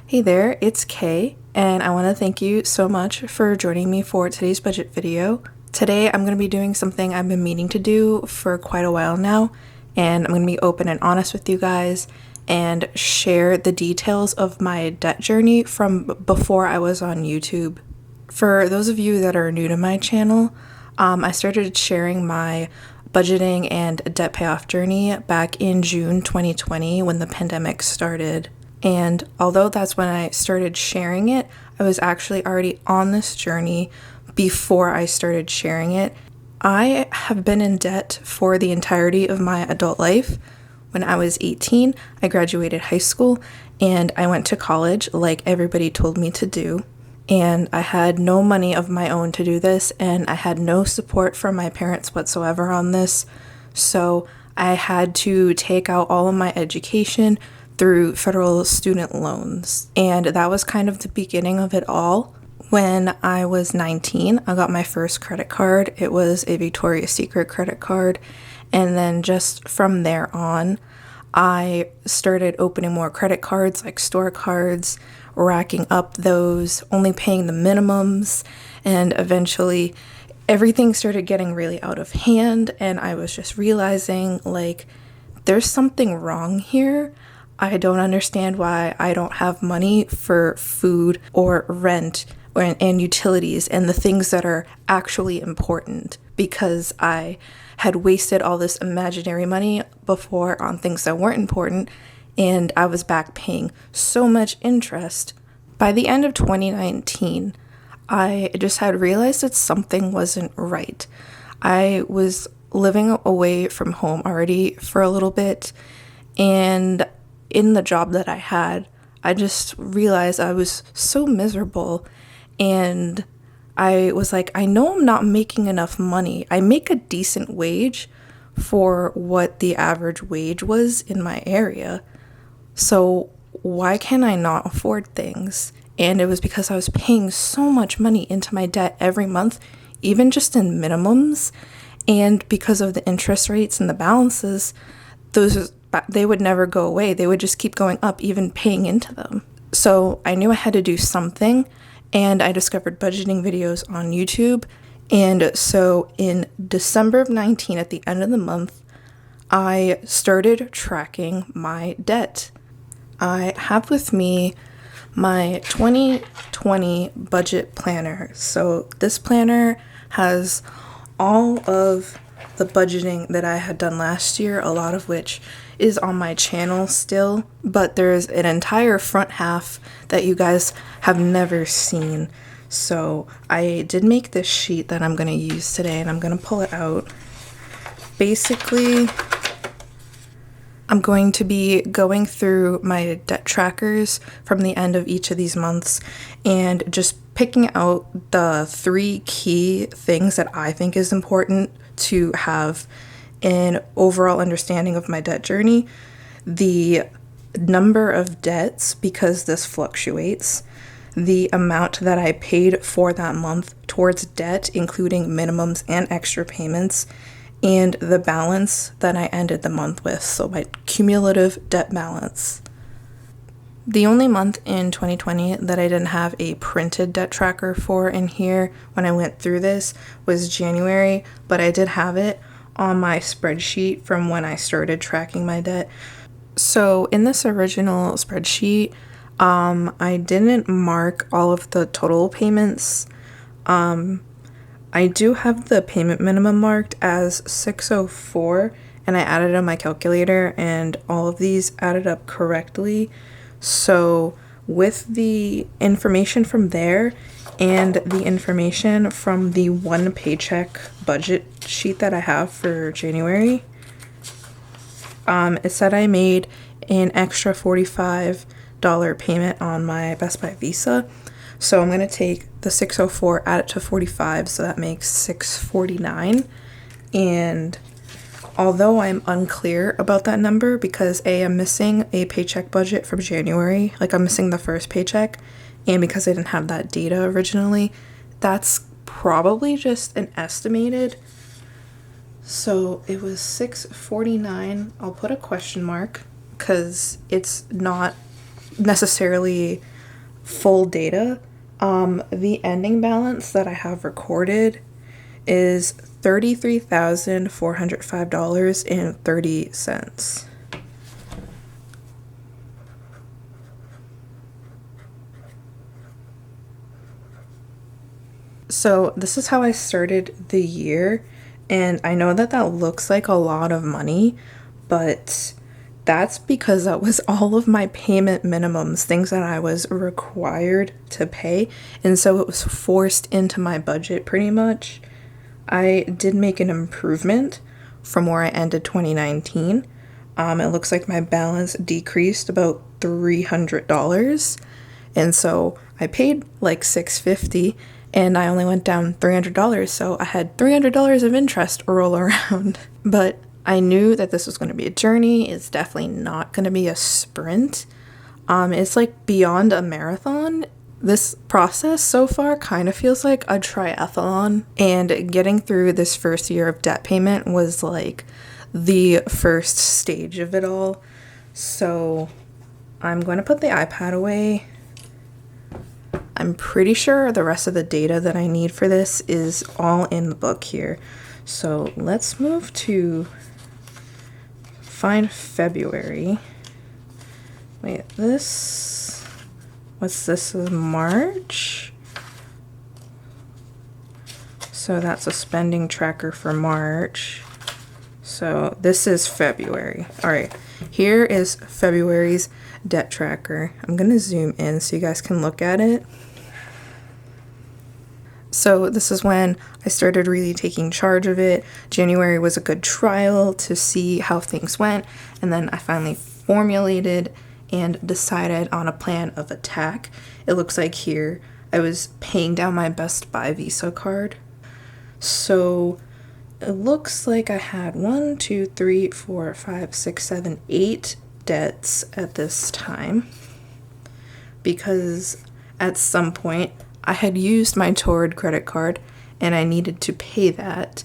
Hey there, it's Kay, and I want to thank you so much for joining me for today's budget video. Today I'm going to be doing something I've been meaning to do for quite a while now, and I'm going to be open and honest with you guys and share the details of my debt journey from before I was on YouTube. For those of you that are new to my channel, I started sharing my budgeting and debt payoff journey back in June 2020 when the pandemic started. And although that's when I started sharing it, I was actually already on this journey before I started sharing it. I have been in debt for the entirety of my adult life. When I was 18, I graduated high school and I went to college like everybody told me to do. And I had no money of my own to do this, and I had no support from my parents whatsoever on this. So I had to take out all of my education through federal student loans. And that was kind of the beginning of it all. When I was 19, I got my first credit card. It was a Victoria's Secret credit card. And then just from there on, I started opening more credit cards, like store cards, racking up those, only paying the minimums, and eventually everything started getting really out of hand, and I was just realizing, like, there's something wrong here. I don't understand why I don't have money for food or rent and utilities and the things that are actually important, because I had wasted all this imaginary money before on things that weren't important, and I was back paying so much interest. By the end of 2019, I just had realized that something wasn't right. I was living away from home already for a little bit, and in the job that I had, I just realized I was so miserable, and I was like, I know I'm not making enough money. I make a decent wage for what the average wage was in my area. So why can I not afford things? And it was because I was paying so much money into my debt every month, even just in minimums. And because of the interest rates and the balances, they would never go away. They would just keep going up, even paying into them. So I knew I had to do something, and I discovered budgeting videos on YouTube. And so in December of 19, at the end of the month, I started tracking my debt. I have with me my 2020 budget planner. So this planner has all of the budgeting that I had done last year, a lot of which is on my channel still, but there's an entire front half that you guys have never seen. So I did make this sheet that I'm going to use today, and I'm going to pull it out. Basically, I'm going to be going through my debt trackers from the end of each of these months and just picking out the 3 key things that I think is important to have an overall understanding of my debt journey. The number of debts, because this fluctuates, the amount that I paid for that month towards debt, including minimums and extra payments, and the balance that I ended the month with, so my cumulative debt balance. The only month in 2020 that I didn't have a printed debt tracker for in here when I went through this was January, but I did have it on my spreadsheet from when I started tracking my debt. So in this original spreadsheet, I didn't mark all of the total payments. I do have the payment minimum marked as 604, and I added on my calculator, and all of these added up correctly. So with the information from there and the information from the one paycheck budget sheet that I have for January, it said I made an extra $45 payment on my Best Buy Visa. So I'm going to take the 604, add it to 45, so that makes 649. And although I'm unclear about that number because I'm missing a paycheck budget from January, like I'm missing the first paycheck, and because I didn't have that data originally, that's probably just an estimated. So it was 649. I'll put a question mark because it's not necessarily full data, the ending balance that I have recorded is $33,405.30. So this is how I started the year, and I know that that looks like a lot of money, but that's because that was all of my payment minimums, things that I was required to pay, and so it was forced into my budget pretty much. I did make an improvement from where I ended 2019. It looks like my balance decreased about $300, and so I paid like $650 and I only went down $300, so I had $300 of interest roll around. But I knew that this was going to be a journey. It's definitely not going to be a sprint. It's like beyond a marathon. This process so far kind of feels like a triathlon, and getting through this first year of debt payment was like the first stage of it all. So I'm going to put the iPad away. I'm pretty sure the rest of the data that I need for this is all in the book here. So let's move to find February. Wait, what's this? This is March. So that's a spending tracker for March. So this is February. All right, here is February's debt tracker. I'm gonna zoom in so you guys can look at it. So this is when I started really taking charge of it. January was a good trial to see how things went, and then I finally formulated and decided on a plan of attack. It looks like here I was paying down my Best Buy Visa card. So it looks like I had 1, 2, 3, 4, 5, 6, 7, 8 debts at this time, because at some point I had used my Torrid credit card and I needed to pay that.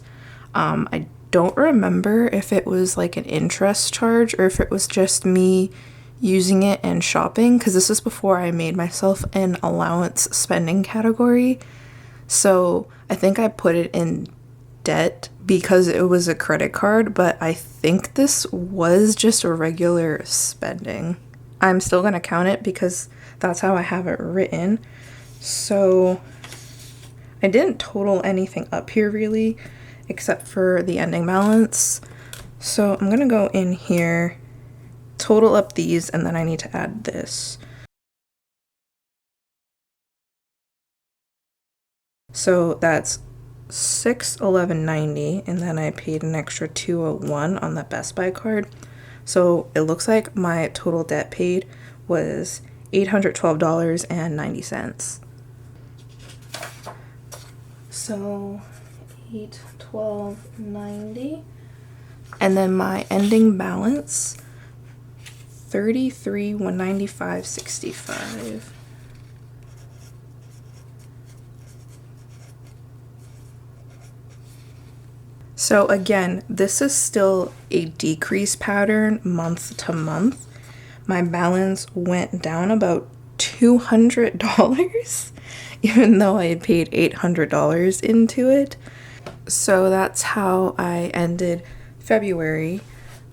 I don't remember if it was like an interest charge or if it was just me using it and shopping, because this is before I made myself an allowance spending category. So I think I put it in debt because it was a credit card, but I think this was just a regular spending. I'm still going to count it because that's how I have it written. So I didn't total anything up here really, except for the ending balance. So I'm gonna go in here, total up these, and then I need to add this. So that's $611.90, and then I paid an extra $201 on the Best Buy card. So it looks like my total debt paid was $812.90. So $812.90, and then my ending balance $33,195.65. So again, this is still a decrease pattern month to month. My balance went down about $200, even though I had paid $800 into it. So that's how I ended February.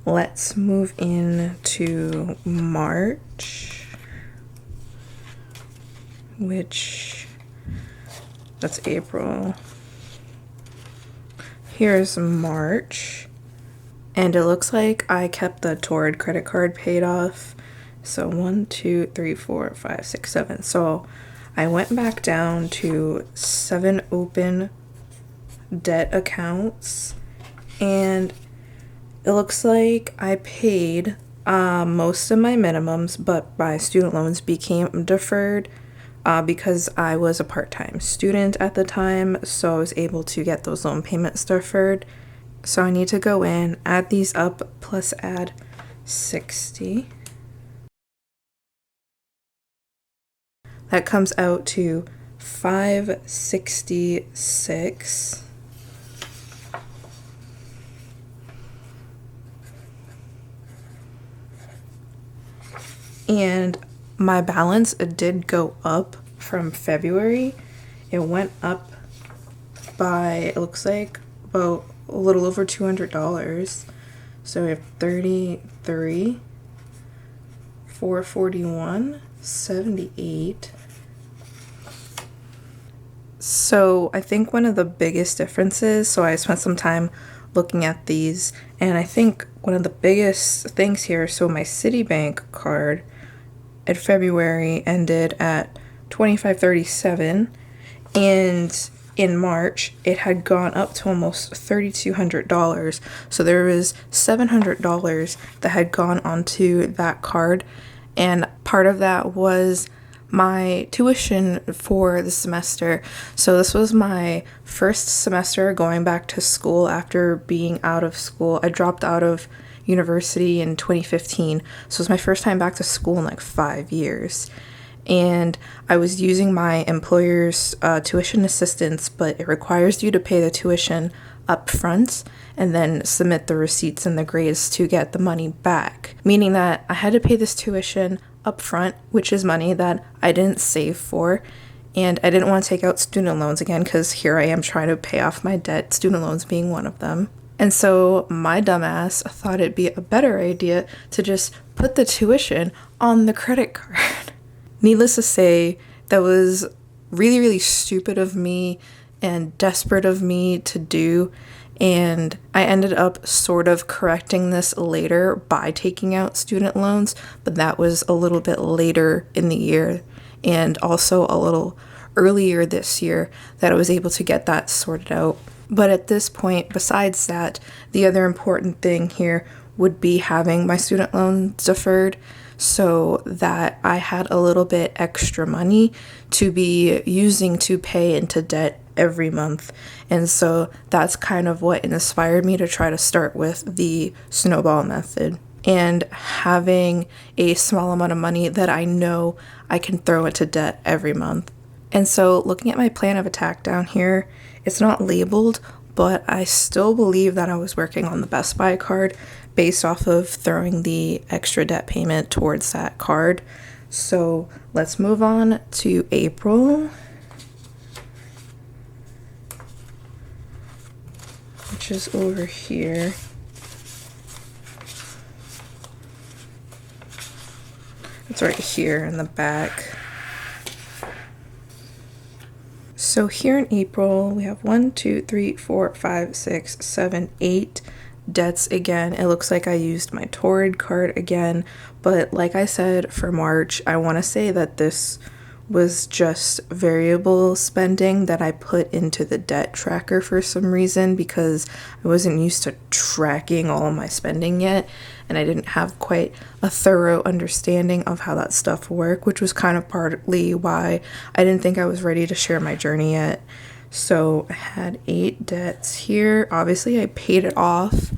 Let's move into March, which that's April. Here's March, and it looks like I kept the Torrid credit card paid off. So 1, 2, 3, 4, 5, 6, 7. So I went back down to 7 open debt accounts, and it looks like I paid most of my minimums, but my student loans became deferred because I was a part-time student at the time, so I was able to get those loan payments deferred. So I need to go in, add these up, plus add 60. That comes out to $566. And my balance did go up from February. It went up by, it looks like, about a little over $200. So we have 33, 441, 78. So I think one of the biggest differences, so I spent some time looking at these, and I think one of the biggest things here, so my Citibank card at February ended at $25.37, and in March it had gone up to almost $3,200. So there was $700 that had gone onto that card, and part of that was my tuition for the semester. So this was my first semester going back to school after being out of school. I dropped out of university in 2015, so it was my first time back to school in like 5 years. And I was using my employer's tuition assistance, but it requires you to pay the tuition up front and then submit the receipts and the grades to get the money back, meaning that I had to pay this tuition up front, which is money that I didn't save for, and I didn't want to take out student loans again because here I am trying to pay off my debt, student loans being one of them. And so my dumbass thought it'd be a better idea to just put the tuition on the credit card. Needless to say, that was really, really stupid of me and desperate of me to do. And I ended up sort of correcting this later by taking out student loans, but that was a little bit later in the year and also a little earlier this year that I was able to get that sorted out. But at this point, besides that, the other important thing here would be having my student loans deferred so that I had a little bit extra money to be using to pay into debt every month. And so that's kind of what inspired me to try to start with the snowball method and having a small amount of money that I know I can throw into debt every month. And so looking at my plan of attack down here, it's not labeled, but I still believe that I was working on the Best Buy card based off of throwing the extra debt payment towards that card. So let's move on to April, which is over here. It's right here in the back. So here in April, we have 1, 2, 3, 4, 5, 6, 7, 8 debts again. It looks like I used my Torrid card again, but like I said, for March, I want to say that this was just variable spending that I put into the debt tracker for some reason because I wasn't used to tracking all of my spending yet, and I didn't have quite a thorough understanding of how that stuff worked, which was kind of partly why I didn't think I was ready to share my journey yet. So I had 8 debts here. Obviously, I paid it off.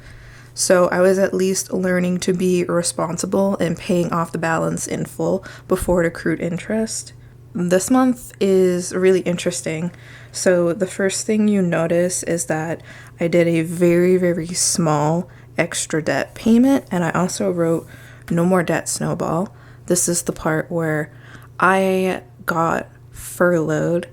So I was at least learning to be responsible and paying off the balance in full before it accrued interest. This month is really interesting. So the first thing you notice is that I did a very, very small extra debt payment, and I also wrote no more debt snowball. This is the part where I got furloughed,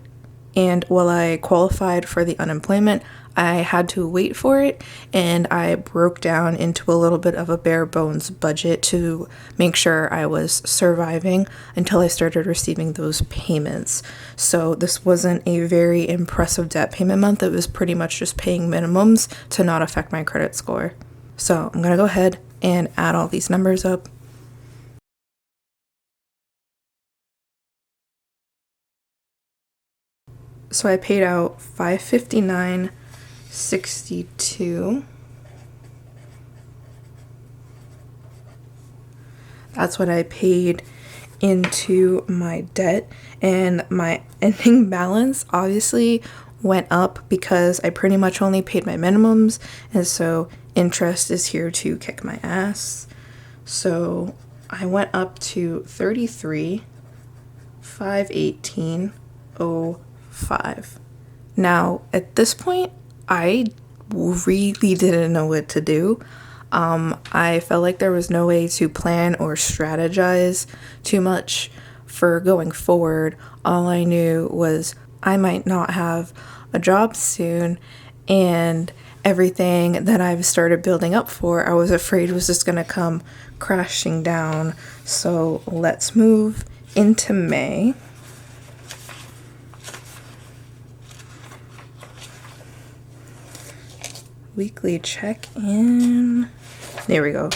and while I qualified for the unemployment, I had to wait for it, and I broke down into a little bit of a bare bones budget to make sure I was surviving until I started receiving those payments. So this wasn't a very impressive debt payment month. It was pretty much just paying minimums to not affect my credit score. So I'm gonna go ahead and add all these numbers up. So I paid out $559.62. That's what I paid into my debt, and my ending balance obviously went up because I pretty much only paid my minimums, and so interest is here to kick my ass. So I went up to 33,518.05. Now, at this point, I really didn't know what to do. I felt like there was no way to plan or strategize too much for going forward. All I knew was I might not have a job soon, and everything that I've started building up for, I was afraid was just gonna come crashing down. So let's move into May. Weekly check-in. There we go.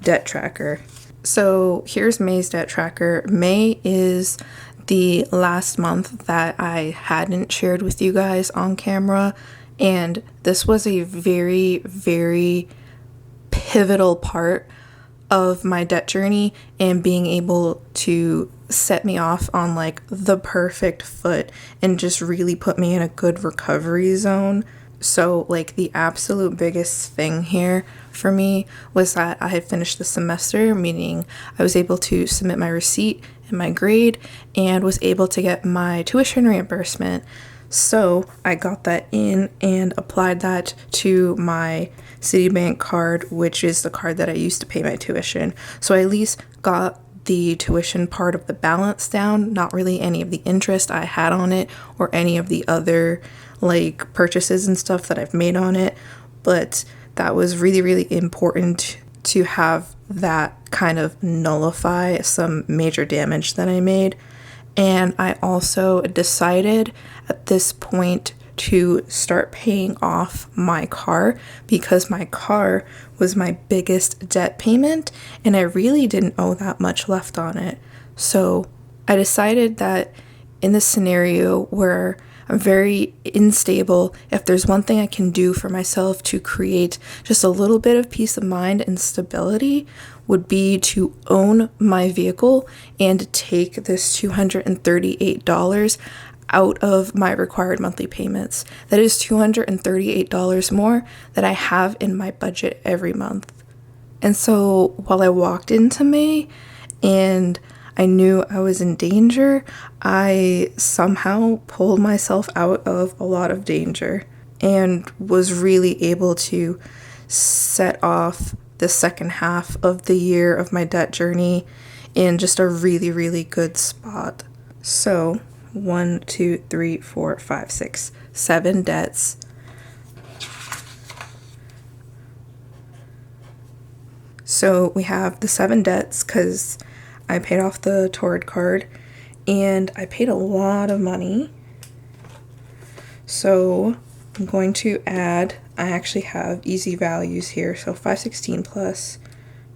Debt tracker. So here's May's debt tracker. May is the last month that I hadn't shared with you guys on camera, and this was a very, very pivotal part of my debt journey and being able to set me off on like the perfect foot and just really put me in a good recovery zone. So like the absolute biggest thing here for me was that I had finished the semester, meaning I was able to submit my receipt and my grade and was able to get my tuition reimbursement. So I got that in and applied that to my Citibank card, which is the card that I used to pay my tuition. So I at least got the tuition part of the balance down, not really any of the interest I had on it or any of the other like purchases and stuff that I've made on it, but that was really, really important to have that kind of nullify some major damage that I made. And I also decided at this point to start paying off my car because my car was my biggest debt payment and I really didn't owe that much left on it. So I decided that in this scenario where I'm very unstable, if there's one thing I can do for myself to create just a little bit of peace of mind and stability would be to own my vehicle and take this $238 out of my required monthly payments. That is $238 more that I have in my budget every month. And so while I walked into May and I knew I was in danger, I somehow pulled myself out of a lot of danger and was really able to set off the second half of the year of my debt journey in just a really, really good spot. So 1, 2, 3, 4, 5, 6, 7 debts. So we have the 7 debts because I paid off the Torrid card and I paid a lot of money. So I'm going to add, I actually have easy values here. So 516 plus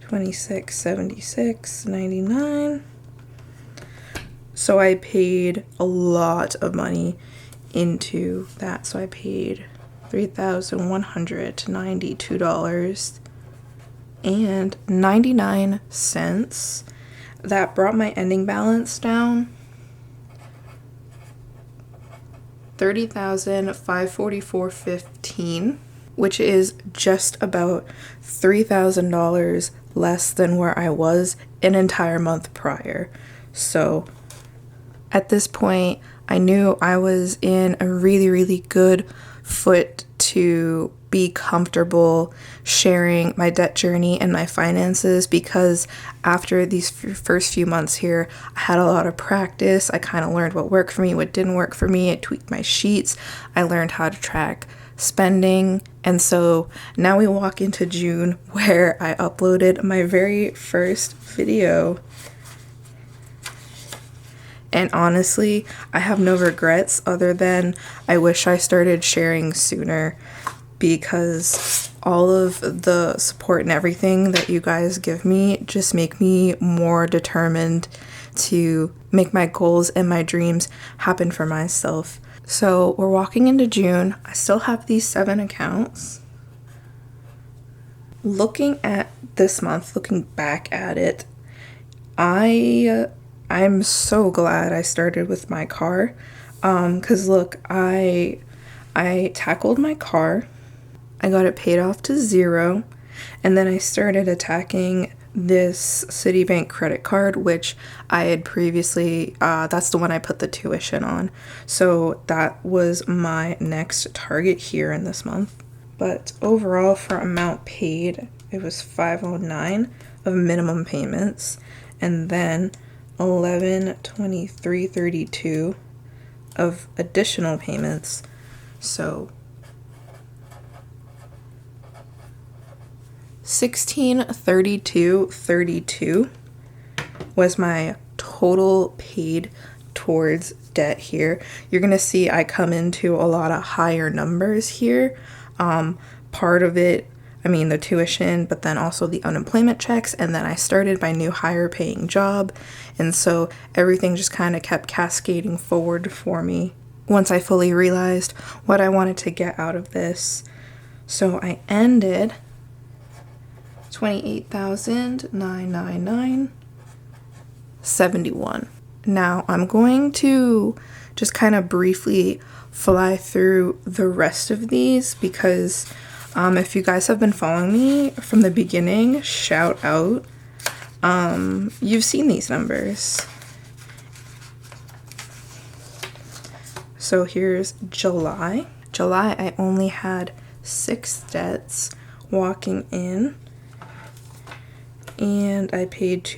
2676.99. So I paid a lot of money into that. So I paid $3,192.99. That brought my ending balance down $30,544.15, which is just about $3,000 less than where I was an entire month prior. So at this point, I knew I was in a really, really good foot to be comfortable sharing my debt journey and my finances, because after these first few months here, I had a lot of practice. I kind of learned what worked for me, what didn't work for me. I tweaked my sheets. I learned how to track spending. And so now we walk into June, where I uploaded my very first video. And honestly, I have no regrets other than I wish I started sharing sooner, because all of the support and everything that you guys give me just make me more determined to make my goals and my dreams happen for myself. So we're walking into June. I still have these 7 accounts. Looking at this month, looking back at it, I'm so glad I started with my car, because look, I tackled my car, I got it paid off to 0, and then I started attacking this Citibank credit card, which I had previously, that's the one I put the tuition on, so that was my next target here in this month. But overall, for amount paid, it was $509 of minimum payments, and then $1123.32 of additional payments. So $1632.32 was my total paid towards debt here. You're gonna see I come into a lot of higher numbers here. Part of it, I mean, the tuition, but then also the unemployment checks, and then I started my new higher paying job, and so everything just kind of kept cascading forward for me once I fully realized what I wanted to get out of this. So I ended $28,999.71. Now I'm going to just kind of briefly fly through the rest of these because if you guys have been following me from the beginning, shout out. You've seen these numbers. So here's July. July, I only had 6 debts walking in, and I paid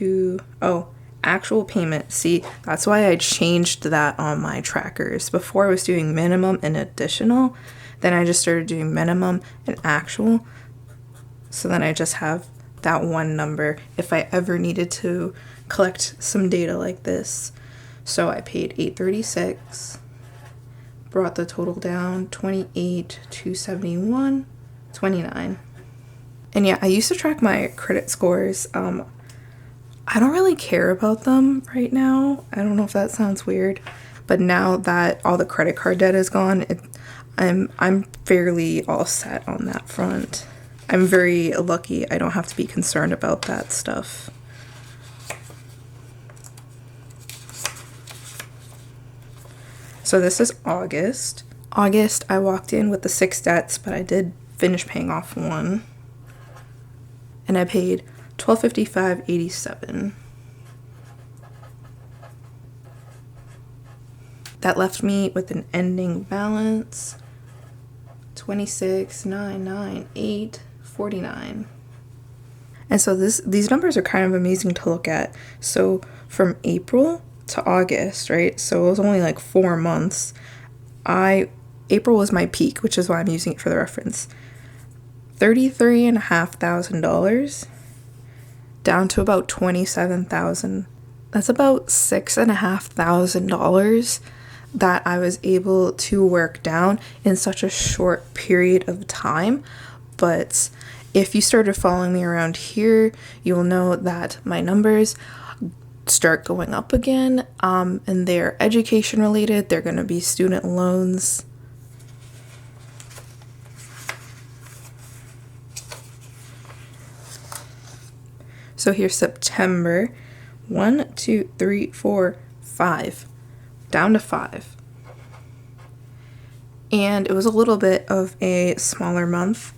actual payment. See, that's why I changed that on my trackers. Before I was doing minimum and additional, then I just started doing minimum and actual. So then I just have that one number if I ever needed to collect some data like this. So I paid $836, brought the total down $28,271.29. And yeah, I used to track my credit scores. I don't really care about them right now. I don't know if that sounds weird, but now that all the credit card debt is gone, I'm fairly all set on that front. I'm very lucky I don't have to be concerned about that stuff. So this is August. August, I walked in with the 6 debts, but I did finish paying off one. And I paid $1255.87. That left me with an ending balance $26,998.49. And so these numbers are kind of amazing to look at. So from April to August, right? So it was only like 4 months. April was my peak, which is why I'm using it for the reference. $33,500 down to about $27,000. That's about $6,500 that I was able to work down in such a short period of time. But if you started following me around here, you'll know that my numbers start going up again, and they're education related. They're going to be student loans. So here's September. 1, 2, 3, 4, 5. Down to 5. And it was a little bit of a smaller month,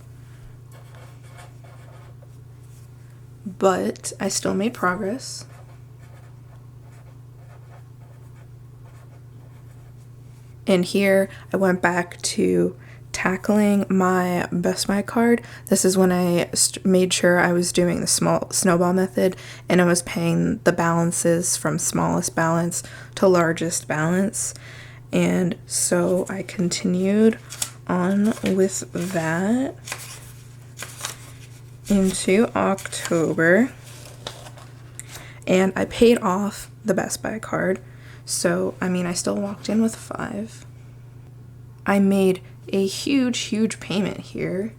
but I still made progress. And here I went back to tackling my Best Buy card. This is when I made sure I was doing the small snowball method, and I was paying the balances from smallest balance to largest balance. And so I continued on with that into October, and I paid off the Best Buy card. So, I mean, I still walked in with 5. I made a huge payment here,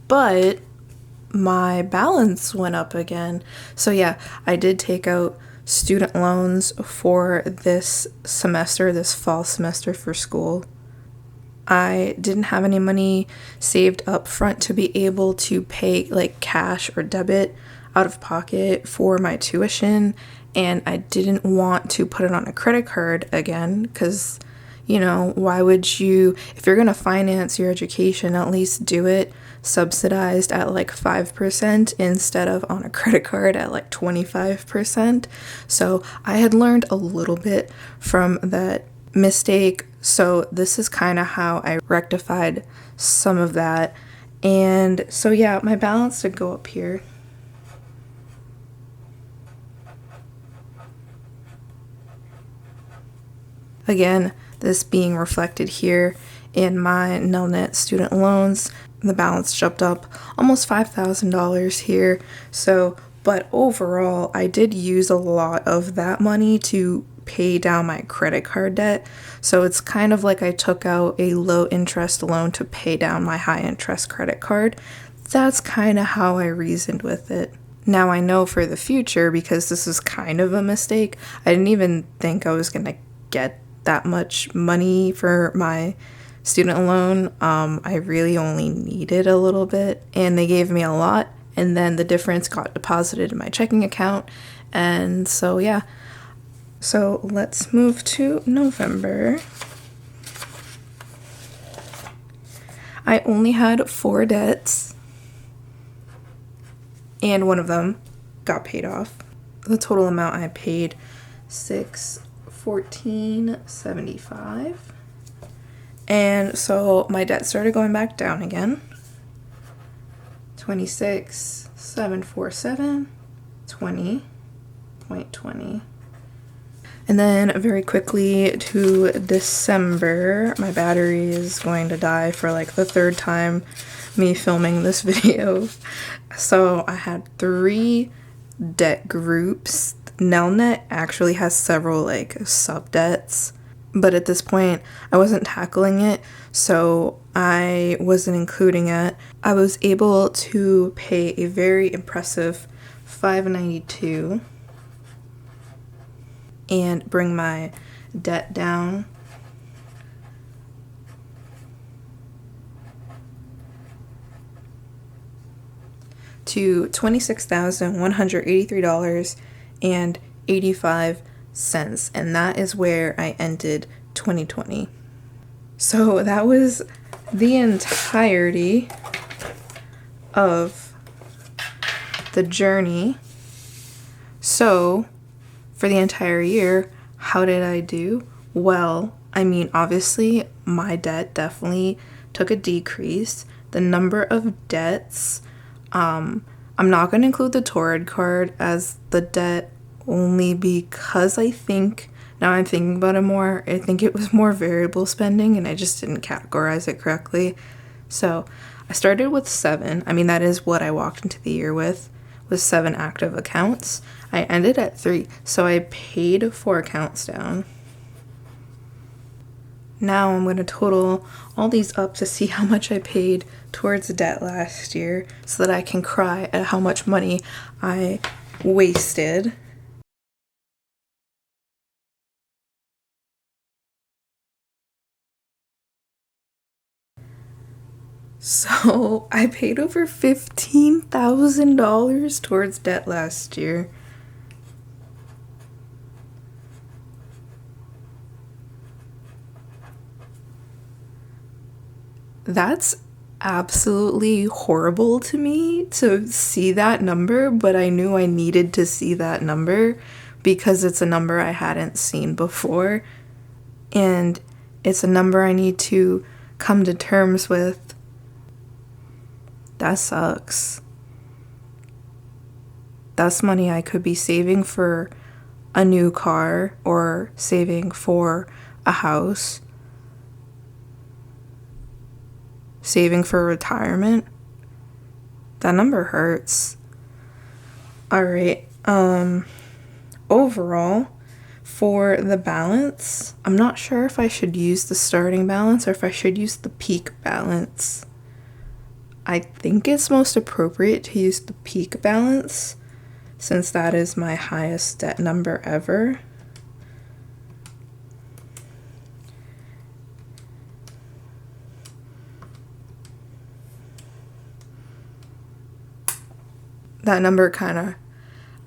but my balance went up again. So yeah, I did take out student loans for this semester, this fall semester for school. I didn't have any money saved up front to be able to pay like cash or debit out of pocket for my tuition, and I didn't want to put it on a credit card again because, you know, why would you, if you're going to finance your education, at least do it subsidized at like 5% instead of on a credit card at like 25%. So I had learned a little bit from that mistake. So this is kind of how I rectified some of that. And so yeah, my balance did go up here. Again, this being reflected here in my Nelnet student loans. The balance jumped up almost $5,000 here. So, but overall, I did use a lot of that money to pay down my credit card debt. So it's kind of like I took out a low interest loan to pay down my high interest credit card. That's kind of how I reasoned with it. Now I know for the future, because this is kind of a mistake, I didn't even think I was going to get that much money for my student loan. I really only needed a little bit, and they gave me a lot, and then the difference got deposited in my checking account. And so yeah, so let's move to November. I only had 4 debts, and one of them got paid off. The total amount I paid, $14.75. And so my debt started going back down again. $26,747, 20.20. And then very quickly to December, my battery is going to die for like the 3rd time me filming this video. So I had 3 debt groups. Nelnet actually has several like sub debts, but at this point I wasn't tackling it, so I wasn't including it. I was able to pay a very impressive $592 and bring my debt down to $26,183.85, and that is where I ended 2020. So that was the entirety of the journey. So for the entire year, how did I do? Well, I mean, obviously my debt definitely took a decrease. The number of debts, I'm not going to include the Torrid card as the debt only because I think, now I'm thinking about it more, I think it was more variable spending and I just didn't categorize it correctly. So I started with 7. I mean, that is what I walked into the year with 7 active accounts. I ended at 3, so I paid 4 accounts down. Now I'm going to total all these up to see how much I paid towards debt last year so that I can cry at how much money I wasted. So I paid over $15,000 towards debt last year. That's absolutely horrible to me to see that number, but I knew I needed to see that number because it's a number I hadn't seen before, and it's a number I need to come to terms with. That sucks. That's money I could be saving for a new car or saving for a house, saving for retirement. That number hurts. All right. Overall, for the balance, I'm not sure if I should use the starting balance or if I should use the peak balance. I think it's most appropriate to use the peak balance since that is my highest debt number ever. That number kind of,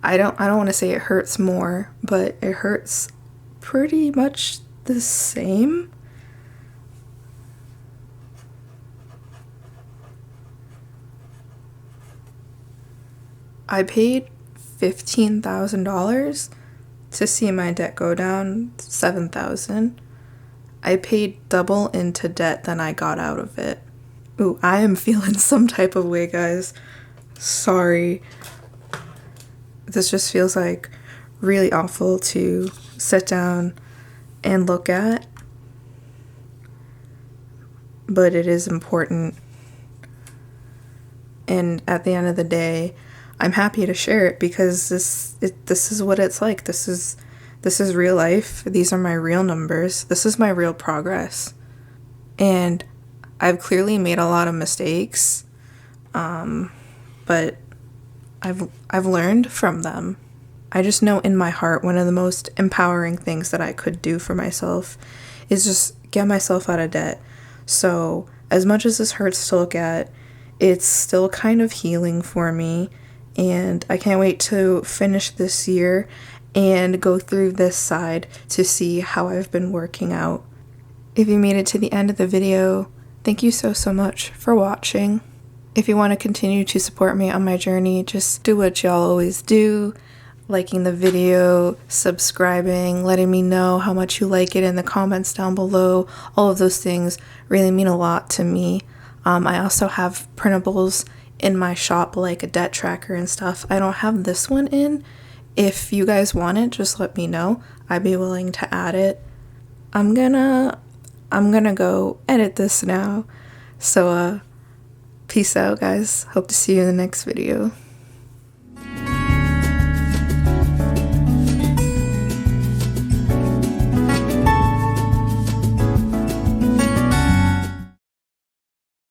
I don't want to say it hurts more, but it hurts pretty much the same. I paid $15,000 to see my debt go down $7,000. I paid double into debt than I got out of it. Ooh, I am feeling some type of way, guys. Sorry. This just feels like really awful to sit down and look at. But it is important. And at the end of the day, I'm happy to share it because this is what it's like. This is real life. These are my real numbers. This is my real progress. And I've clearly made a lot of mistakes, but I've learned from them. I just know in my heart one of the most empowering things that I could do for myself is just get myself out of debt. So as much as this hurts to look at, it's still kind of healing for me, and I can't wait to finish this year and go through this side to see how I've been working out. If you made it to the end of the video, thank you so much for watching. If you want to continue to support me on my journey, just do what y'all always do. Liking the video, subscribing, letting me know how much you like it in the comments down below. All of those things really mean a lot to me. I also have printables in my shop, like a debt tracker and stuff. I don't have this one in. If you guys want it, just let me know. I'd be willing to add it. I'm gonna go edit this now. So peace out, guys. Hope to see you in the next video.